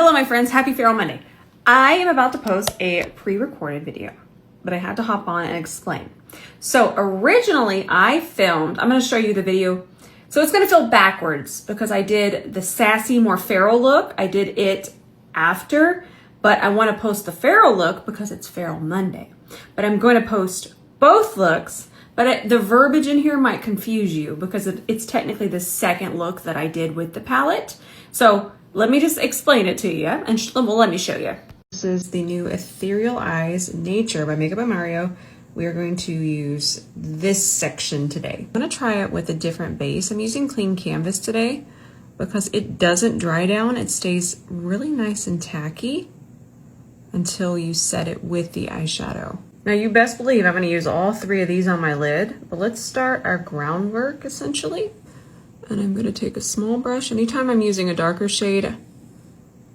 Hello my friends, happy Feral Monday. I am about to post a pre-recorded video, but I had to hop on and explain. So originally I filmed, I'm gonna show you the video. So it's gonna feel backwards because I did the sassy, more feral look. I did it after, but I wanna post the feral look because it's Feral Monday. But I'm going to post both looks, but the verbiage in here might confuse you because it's technically the second look that I did with the palette. So let me just explain it to you and let me show you. This is the new Ethereal Eyes Nature by Makeup by Mario. We are going to use this section today. I'm gonna try it with a different base. I'm using clean canvas today because it doesn't dry down. It stays really nice and tacky until you set it with the eyeshadow. Now you best believe I'm gonna use all three of these on my lid, but let's start our groundwork essentially. And I'm gonna take a small brush. Anytime I'm using a darker shade,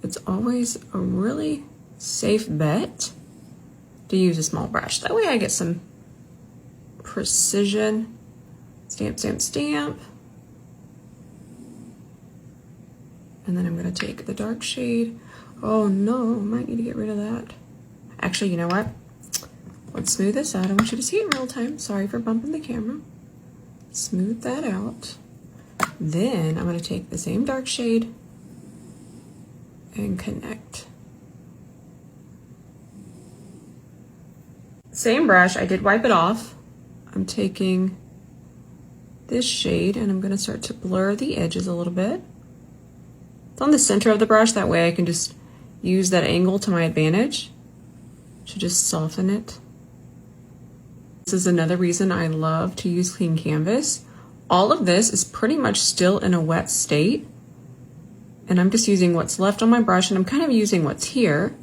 it's always a really safe bet to use a small brush. That way I get some precision. Stamp, stamp, stamp. And then I'm gonna take the dark shade. Oh no, I might need to get rid of that. Actually, you know what? Let's smooth this out. I want you to see it in real time. Sorry for bumping the camera. Smooth that out. Then I'm going to take the same dark shade and connect. Same brush, I did wipe it off. I'm taking this shade and I'm going to start to blur the edges a little bit. It's on the center of the brush, that way I can just use that angle to my advantage to just soften it. This is another reason I love to use clean canvas. All of this is pretty much still in a wet state, and I'm just using what's left on my brush, and I'm kind of using what's here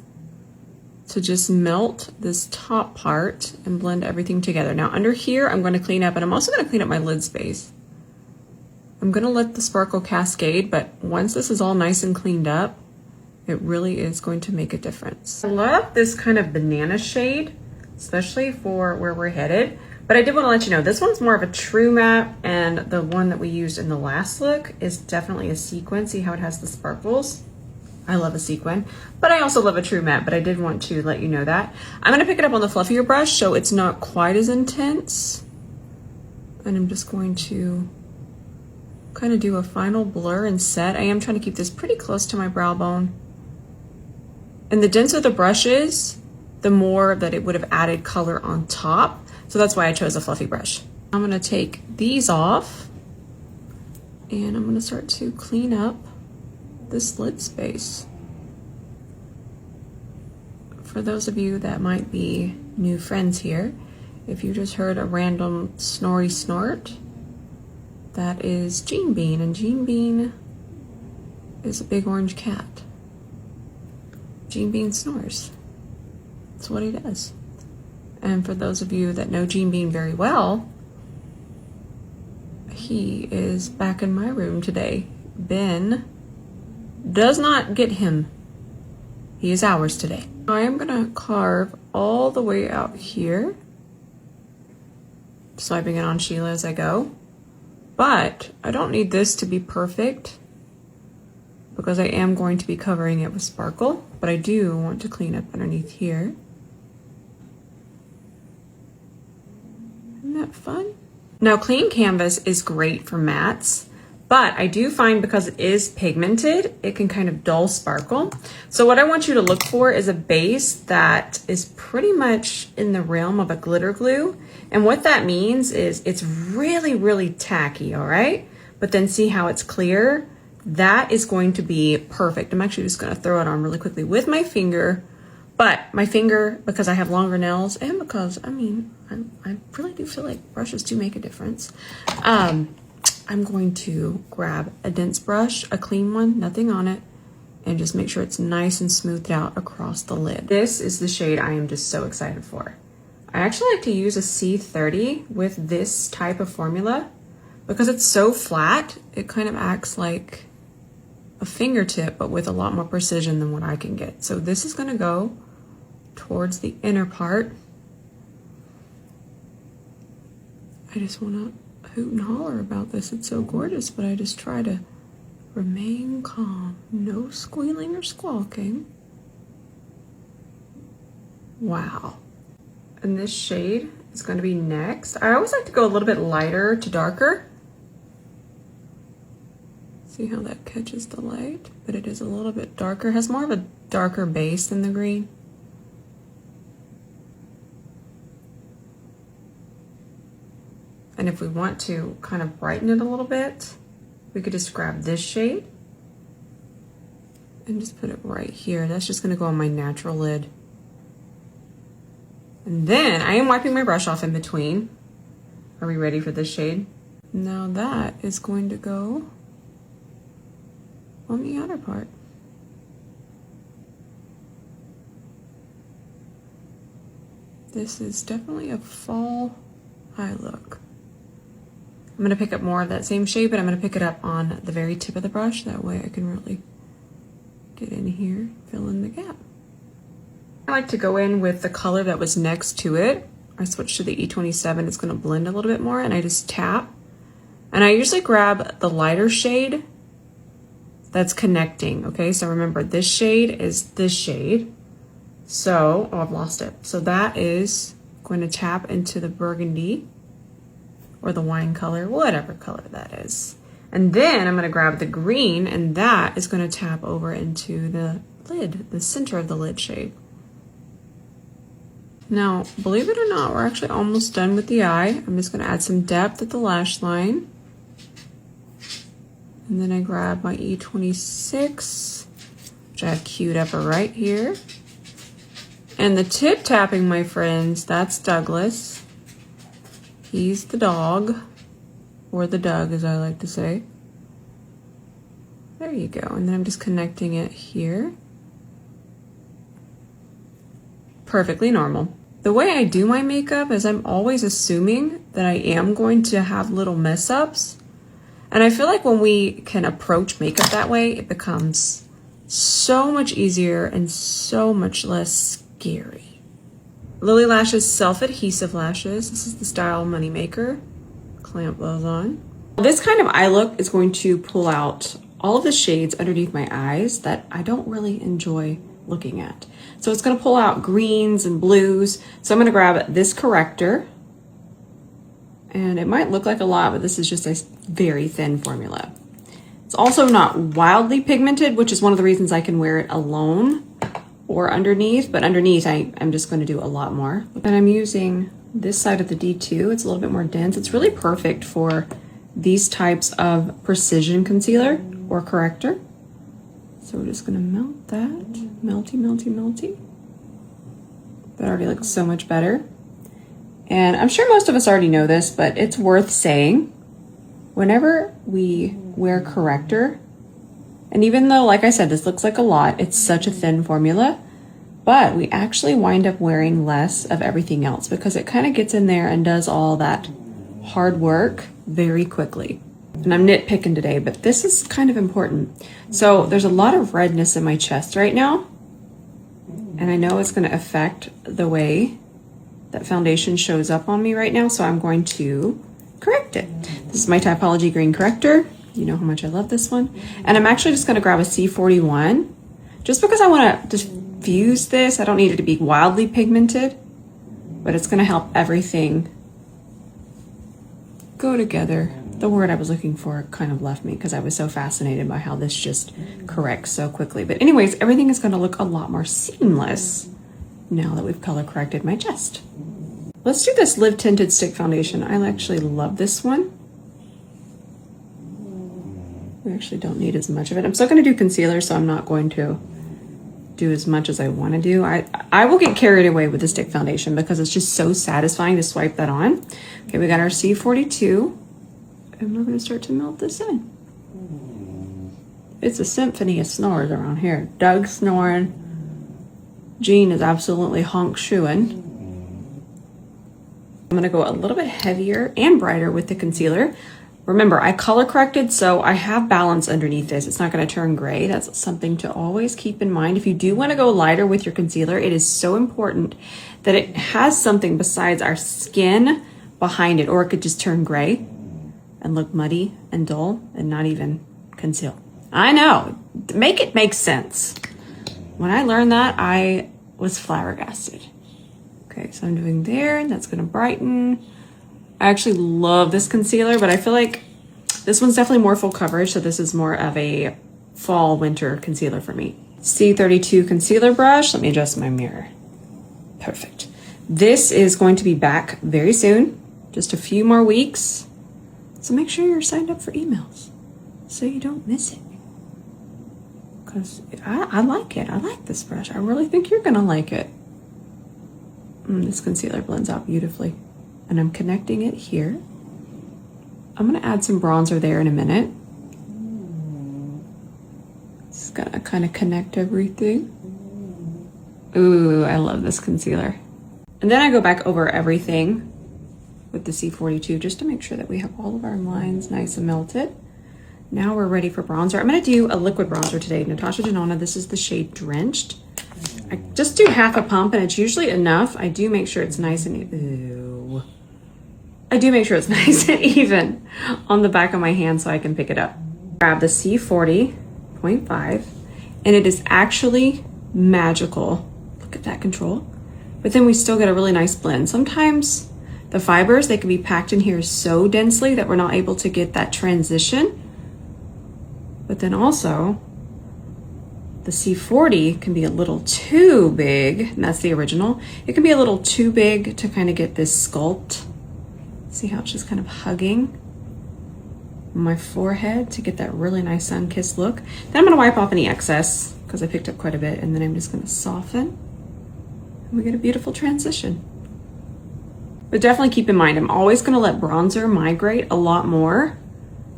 to just melt this top part and blend everything together. Now under here, I'm going to clean up, and I'm also going to clean up my lid space. I'm going to let the sparkle cascade, but once this is all nice and cleaned up, it really is going to make a difference. I love this kind of banana shade, especially for where we're headed. But I did want to let you know, this one's more of a true matte, and the one that we used in the last look is definitely a sequin. See how it has the sparkles? I love a sequin, but I also love a true matte, but I did want to let you know that. I'm going to pick it up on the fluffier brush so it's not quite as intense. And I'm just going to kind of do a final blur and set. I am trying to keep this pretty close to my brow bone. And the denser the brush is, the more that it would have added color on top. So that's why I chose a fluffy brush. I'm gonna take these off and I'm gonna start to clean up this lid space. For those of you that might be new friends here, if you just heard a random snorry snort, that is Jean Bean, and Jean Bean is a big orange cat. Jean Bean snores. That's what he does. And for those of you that know Jean Bean very well, he is back in my room today. Ben does not get him. He is ours today. I am gonna carve all the way out here, swiping it on Sheila as I go. But I don't need this to be perfect because I am going to be covering it with sparkle, but I do want to clean up underneath here. Isn't that fun? Now clean canvas is great for mattes, but I do find because it is pigmented, it can kind of dull sparkle. So what I want you to look for is a base that is pretty much in the realm of a glitter glue. And what that means is it's really, really tacky, all right? But then see how it's clear? That is going to be perfect. I'm actually just gonna throw it on really quickly with my finger. But my finger, because I have longer nails, and because, I mean, I really do feel like brushes do make a difference. I'm going to grab a dense brush, a clean one, nothing on it, and just make sure it's nice and smoothed out across the lid. This is the shade I am just so excited for. I actually like to use a C30 with this type of formula because it's so flat, it kind of acts like a fingertip, but with a lot more precision than what I can get. So this is gonna go towards the inner part. I just wanna hoot and holler about this. It's so gorgeous, but I just try to Remain calm. No squealing or squawking. Wow. And this shade is going to be next. I always like to go a little bit lighter to darker. See how that catches the light? But it is a little bit darker. It has more of a darker base than the green. And if we want to kind of brighten it a little bit, we could just grab this shade and just put it right here. That's just going to go on my natural lid. And then I am wiping my brush off in between. Are we ready for this shade? Now that is going to go on the outer part. This is definitely a fall eye look. I'm going to pick up more of that same shade, but I'm going to pick it up on the very tip of the brush. That way I can really get in here, fill in the gap. I like to go in with the color that was next to it. I switched to the E27. It's going to blend a little bit more, and I just tap. And I usually grab the lighter shade that's connecting, okay? So remember, this shade is this shade. So, oh, I've lost it. So that is going to tap into the burgundy or the wine color, whatever color that is. And then I'm going to grab the green, and that is going to tap over into the lid, the center of the lid shade. Now, believe it or not, we're actually almost done with the eye. I'm just going to add some depth at the lash line. And then I grab my E26, which I have queued up right here. And the tip tapping, my friends, that's Douglas. He's the dog, or the Doug, as I like to say. There you go. And then I'm just connecting it here. Perfectly normal. The way I do my makeup is I'm always assuming that I am going to have little mess ups. And I feel like when we can approach makeup that way, it becomes so much easier and so much less scary. Lily Lashes self-adhesive lashes. This is the style Moneymaker. Clamp those on. This kind of eye look is going to pull out all of the shades underneath my eyes that I don't really enjoy looking at. So it's going to pull out greens and blues. So I'm going to grab this corrector. And it might look like a lot, but this is just a very thin formula. It's also not wildly pigmented, which is one of the reasons I can wear it alone or underneath. But underneath, I'm just going to do a lot more. And I'm using this side of the D2. It's a little bit more dense. It's really perfect for these types of precision concealer or corrector. So we're just going to melt that. Melty, melty, melty. That already looks so much better. And I'm sure most of us already know this, but it's worth saying, whenever we wear corrector, and even though, like I said, this looks like a lot, it's such a thin formula, but we actually wind up wearing less of everything else because it kind of gets in there and does all that hard work very quickly. And I'm nitpicking today, but this is kind of important. So there's a lot of redness in my chest right now, and I know it's going to affect the way that foundation shows up on me right now, so I'm going to correct it. This is my Typology Green Corrector. You know how much I love this one. And I'm actually just going to grab a C41 just because I want to diffuse this. I don't need it to be wildly pigmented, but it's going to help everything go together. The word I was looking for kind of left me because I was so fascinated by how this just corrects so quickly. But anyways, everything is going to look a lot more seamless now that we've color corrected my chest. Let's do this Live Tinted Stick Foundation. I actually love this one. We actually don't need as much of it. I'm still going to do concealer, so I'm not going to do as much as I want to do. I will get carried away with the stick foundation because it's just so satisfying to swipe that on. Okay, we got our C42. And we're going to start to melt this in. It's a symphony of snores around here. Doug's snoring. Jean is absolutely honk shooing. I'm going to go a little bit heavier and brighter with the concealer. Remember, I color corrected, so I have balance underneath this. It's not going to turn gray. That's something to always keep in mind. If you do want to go lighter with your concealer, it is so important that it has something besides our skin behind it, or it could just turn gray and look muddy and dull and not even conceal. I know. Make it make sense. When I learned that, I was flabbergasted. Okay, so I'm doing there, and that's gonna brighten. I actually love this concealer, but I feel like this one's definitely more full coverage, so this is more of a fall winter concealer for me. C32 concealer brush. Let me adjust my mirror. Perfect. This is going to be back very soon, just a few more weeks. So make sure you're signed up for emails so you don't miss it. Because I like it. I like this brush. I really think you're gonna like it. This concealer blends out beautifully. And I'm connecting it here. I'm gonna add some bronzer there in a minute. Just gonna kind of connect everything. Ooh, I love this concealer. And then I go back over everything with the C42 just to make sure that we have all of our lines nice and melted. Now we're ready for bronzer. I'm gonna do a liquid bronzer today. Natasha Denona, this is the shade Drenched. I just do half a pump and it's usually enough. I do make sure it's nice and I do make sure it's nice and even on the back of my hand so I can pick it up. Grab the C40.5 and it is actually magical. Look at that control. But then we still get a really nice blend. Sometimes the fibers, they can be packed in here so densely that we're not able to get that transition. But then also the C40 can be a little too big, and that's the original. It can be a little too big to kind of get this sculpt. See how it's just kind of hugging my forehead to get that really nice sun-kissed look. Then I'm gonna wipe off any excess because I picked up quite a bit, and then I'm just gonna soften and we get a beautiful transition. But definitely keep in mind, I'm always gonna let bronzer migrate a lot more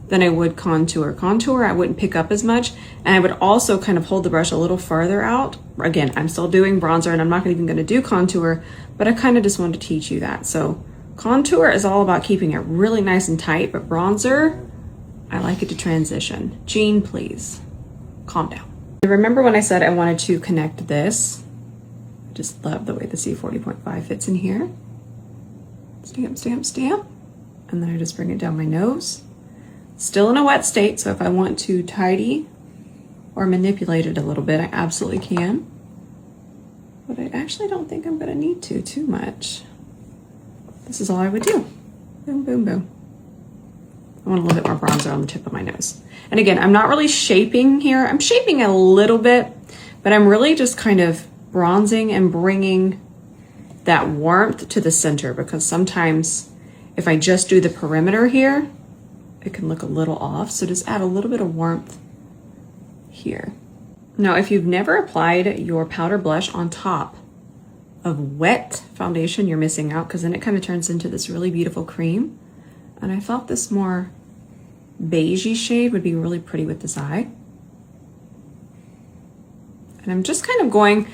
than I would contour. Contour, I wouldn't pick up as much, and I would also kind of hold the brush a little farther out. Again, I'm still doing bronzer and I'm not even gonna do contour, but I kind of just wanted to teach you that. So contour is all about keeping it really nice and tight, but bronzer, I like it to transition. Jean, please, calm down. Remember when I said I wanted to connect this? I just love the way the C40.5 fits in here. Stamp, stamp, stamp. And then I just bring it down my nose. Still in a wet state, so if I want to tidy or manipulate it a little bit, I absolutely can. But I actually don't think I'm gonna need to too much. This is all I would do. Boom, boom, boom. I want a little bit more bronzer on the tip of my nose. And again, I'm not really shaping here. I'm shaping a little bit, but I'm really just kind of bronzing and bringing that warmth to the center, because sometimes if I just do the perimeter here, it can look a little off. So just add a little bit of warmth here. Now, if you've never applied your powder blush on top of wet foundation, you're missing out, because then it kind of turns into this really beautiful cream. And I thought this more beigey shade would be really pretty with this eye. And I'm just kind of going,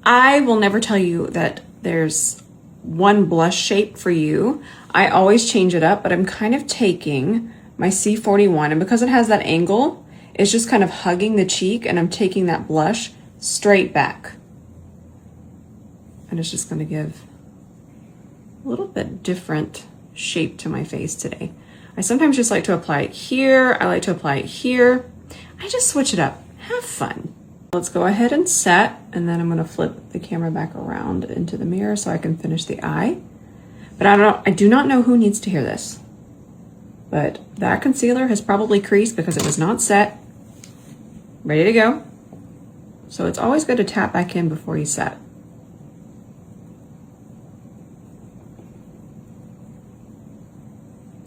I will never tell you that there's one blush shape for you. I always change it up, but I'm kind of taking my C41, and because it has that angle, it's just kind of hugging the cheek, and I'm taking that blush straight back. And it's just gonna give a little bit different shape to my face today. I sometimes just like to apply it here. I like to apply it here. I just switch it up. Have fun. Let's go ahead and set, and then I'm gonna flip the camera back around into the mirror so I can finish the eye. But I do not know who needs to hear this, but that concealer has probably creased because it was not set. Ready to go. So it's always good to tap back in before you set.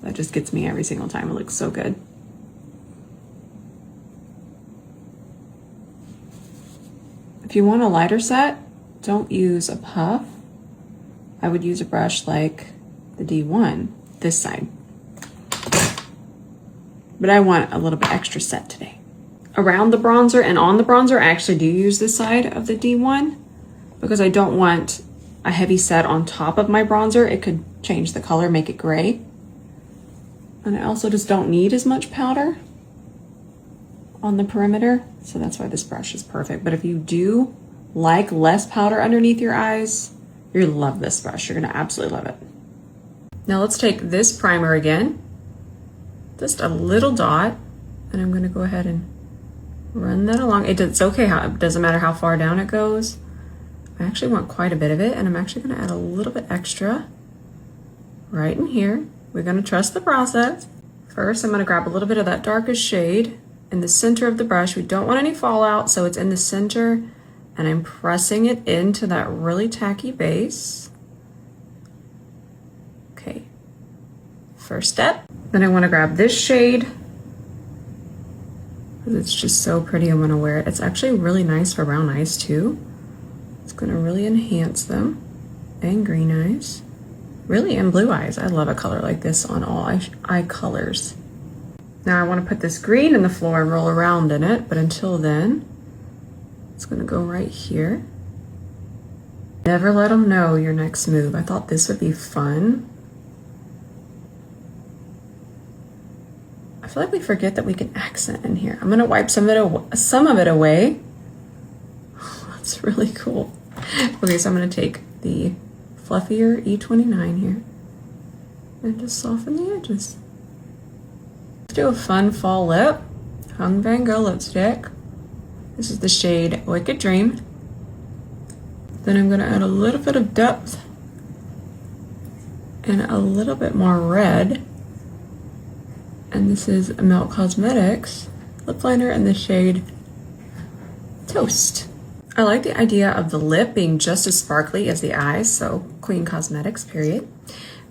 That just gets me every single time. It looks so good. If you want a lighter set, don't use a puff. I would use a brush like the D1, this side. But I want a little bit extra set today. Around the bronzer and on the bronzer, I actually do use this side of the D1 because I don't want a heavy set on top of my bronzer. It could change the color, make it gray. And I also just don't need as much powder on the perimeter, so that's why this brush is perfect. But if you do like less powder underneath your eyes, you're gonna love this brush. You're gonna absolutely love it. Now let's take this primer again, just a little dot, and I'm gonna go ahead and Run that along. It's okay, it doesn't matter how far down it goes. I actually want quite a bit of it, and I'm actually gonna add a little bit extra right in here. We're gonna trust the process. First, I'm gonna grab a little bit of that darkest shade in the center of the brush. We don't want any fallout, so it's in the center, and I'm pressing it into that really tacky base. Okay, first step. Then I wanna grab this shade. It's just so pretty, I wanna wear it. It's actually really nice for brown eyes too. It's gonna really enhance them, and green eyes. Really, and blue eyes. I love a color like this on all eye colors. Now I want to put this green in the floor and roll around in it, but until then, it's going to go right here. Never let them know your next move. I thought this would be fun. I feel like we forget that we can accent in here. I'm going to wipe some of it away. Oh, that's really cool. Okay, so I'm going to take the fluffier E29 here and just soften the edges. Let's do a fun fall lip. Hung Van Gogh lipstick. This is the shade Wicked Dream. Then I'm going to add a little bit of depth and a little bit more red. And this is Melt Cosmetics lip liner in the shade Toast. I like the idea of the lip being just as sparkly as the eyes, so Queen Cosmetics, period.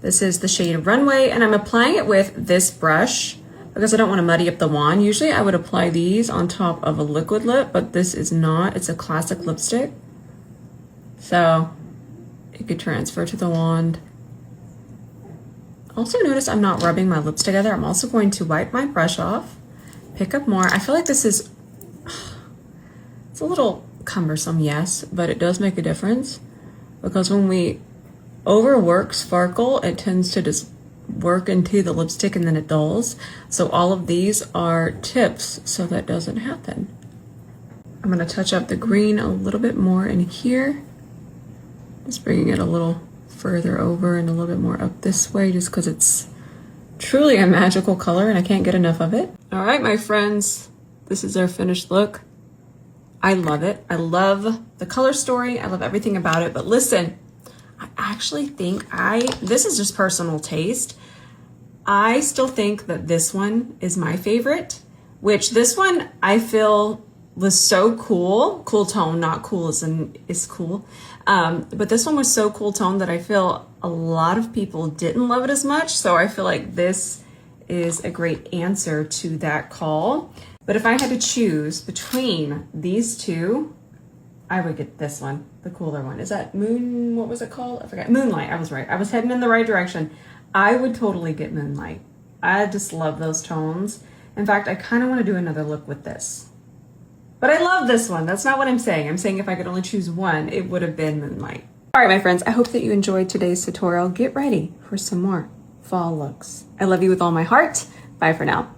This is the shade Runway, and I'm applying it with this brush because I don't want to muddy up the wand. Usually I would apply these on top of a liquid lip, but this is not. It's a classic lipstick. So it could transfer to the wand. Also notice I'm not rubbing my lips together. I'm also going to wipe my brush off, pick up more. I feel like this is, it's a little cumbersome, yes, but it does make a difference because when we overwork sparkle, it tends to just work into the lipstick and then it dulls. So all of these are tips so that doesn't happen. I'm going to touch up the green a little bit more in here, just bringing it a little further over and a little bit more up this way just because it's truly a magical color and I can't get enough of it. All right, my friends, this is our finished look. I love it. I love the color story. I love everything about it. But listen, I actually think this is just personal taste. I still think that this one is my favorite, which this one I feel was so cool. Cool tone, not cool as in is cool. But this one was so cool tone that I feel a lot of people didn't love it as much. So I feel like this is a great answer to that call. But if I had to choose between these two, I would get this one, the cooler one. Is that Moon, what was it called? I forgot. Moonlight, I was right. I was heading in the right direction. I would totally get Moonlight. I just love those tones. In fact, I kind of want to do another look with this. But I love this one. That's not what I'm saying. I'm saying if I could only choose one, it would have been Moonlight. All right, my friends, I hope that you enjoyed today's tutorial. Get ready for some more fall looks. I love you with all my heart. Bye for now.